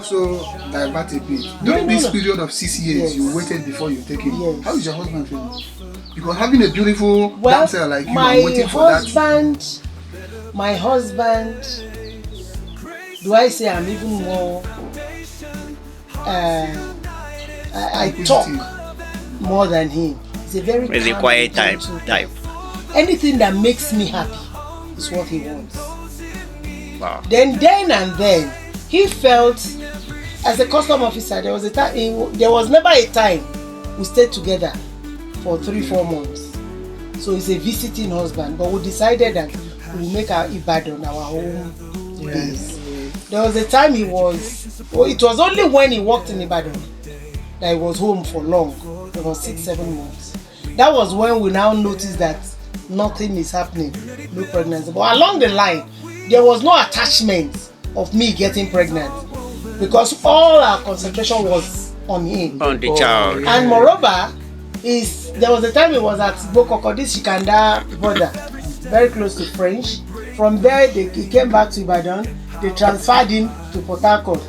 also divert a bit. During this period of 6 years, you waited before you take it. Yes. How is your husband feeling? Because having a beautiful damsel like you and waiting for that. My husband, do I say I'm even more? I talk more than him. He's a very He's a quiet type. Anything that makes me happy is what he wants. Wow. Then and then, he felt, as a custom officer, there was a time. There was never a time we stayed together for 3-4 months. So he's a visiting husband. But we decided that we will make our Ibadan our home base. There was a time it was only when he worked in Ibadan that he was home for long. It was 6-7 months. That was when we now noticed that nothing is happening, no pregnancy. But along the line, there was no attachment of me getting pregnant because all our concentration was on him. On the child. And moreover, there was a time it was at Bokoko, this Shikanda border, very close to French. From there, he came back to Ibadan. They transferred him to Port Harcourt.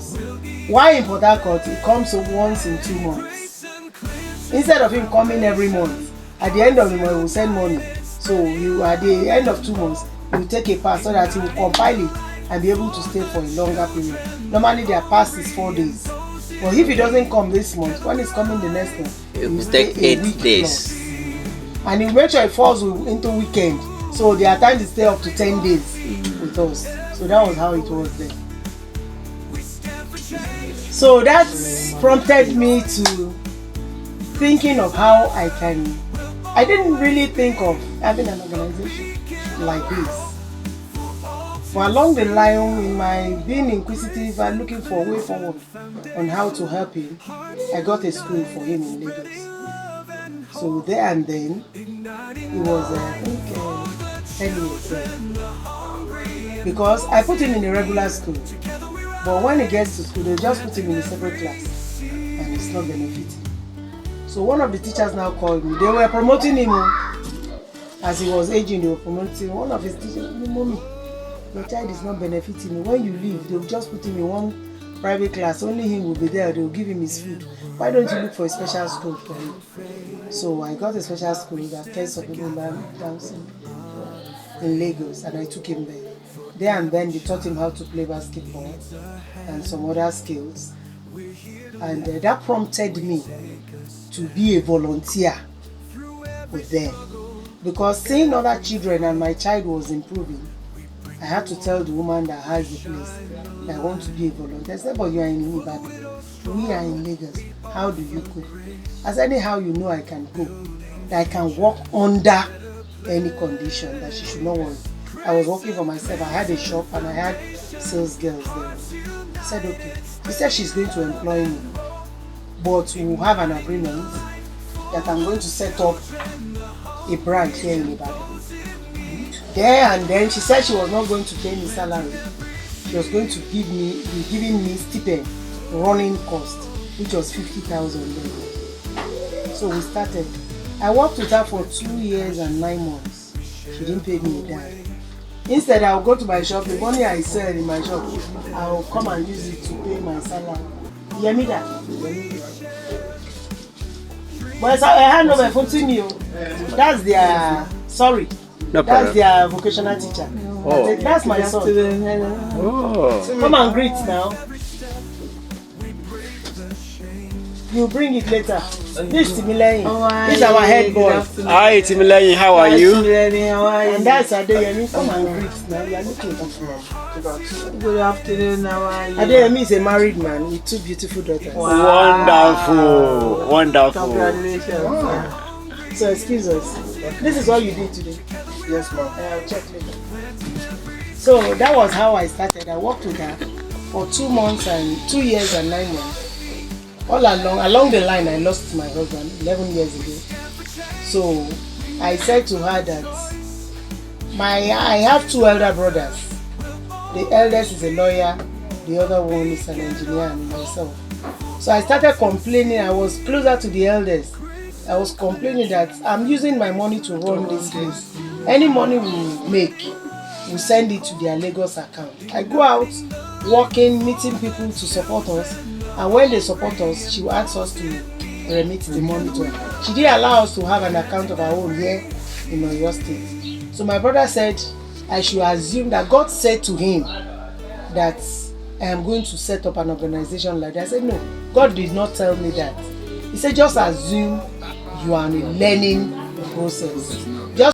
Why in Port Harcourt? He comes once in 2 months. Instead of him coming every month, at the end of the month, he will send money. So at the end of 2 months, he will take a pass so that he will compile it and be able to stay for a longer period. Normally, their pass is 4 days. But if he doesn't come this month, when he's coming the next month, he will take 8 days. Plus. And he make sure it falls into weekend. So there are times to stay up to 10 days with us. So that was how it was then. So that prompted me to thinking of how I didn't really think of having an organization like this. For along the line, in my being inquisitive and looking for a way forward on how to help him, I got a school for him in Lagos. So there and then, it was, I think, 10 years. Because I put him in a regular school. But when he gets to school, they just put him in a separate class. And it's not benefiting. So one of the teachers now called me. They were promoting him. As he was aging, they were promoting one of his teachers. Mommy, your child is not benefiting. When you leave, they'll just put him in one private class. Only him will be there. They'll give him his food. Why don't you look for a special school for him? So I got a special school that cares for people dancing in Lagos, and I took him there. There and then they taught him how to play basketball and some other skills. And that prompted me to be a volunteer with them. Because seeing other children and my child was improving, I had to tell the woman that has the place that I want to be a volunteer. I said, but you are in Ibadan. We are in Lagos. How do you cope? I said, anyhow you know I can cope. That I can work under any condition, that she should not worry. I was working for myself. I had a shop and I had sales girls there. I said, okay. She said she's going to employ me. But we'll have an agreement that I'm going to set up a branch here in Ibadan. There and then she said she was not going to pay me salary. She was going to be giving me stipend, running cost, which was 50,000. So we started. I worked with her for 2 years and 9 months. She didn't pay me a dime. Instead, I'll go to my shop. The money I sell in my shop, I'll come and use it to pay my salary. You hear me that? But I hand over phone to me. That's their No that's their vocational teacher. Oh. That's my son. Oh. Come and greet now. You bring it later. This is Timileyin. This is our head boy. Hi Timileyin, how are you? And that's Adeyemi. Come and greet now. You are looking for Good afternoon, how are you? Adeyemi is a married man with 2 beautiful daughters. Wow. Wonderful. Congratulations. Wow. So excuse us. This is all you did today. Yes, ma'am. I'll check later. So that was how I started. I worked with her for 2 years and 9 months. All along the line, I lost my husband 11 years ago. So I said to her that I have 2 elder brothers. The eldest is a lawyer, the other one is an engineer, and myself. So I started complaining. I was closer to the eldest. I was complaining that I'm using my money to run this place. Any money we make, we send it to their Lagos account. I go out working, meeting people to support us. And when they support us, she will ask us to remit the money to her. She didn't allow us to have an account of our own here in Oyo State. So my brother said I should assume that God said to him that I am going to set up an organization like that. I said, no, God did not tell me that. He said, just assume you are in a learning process.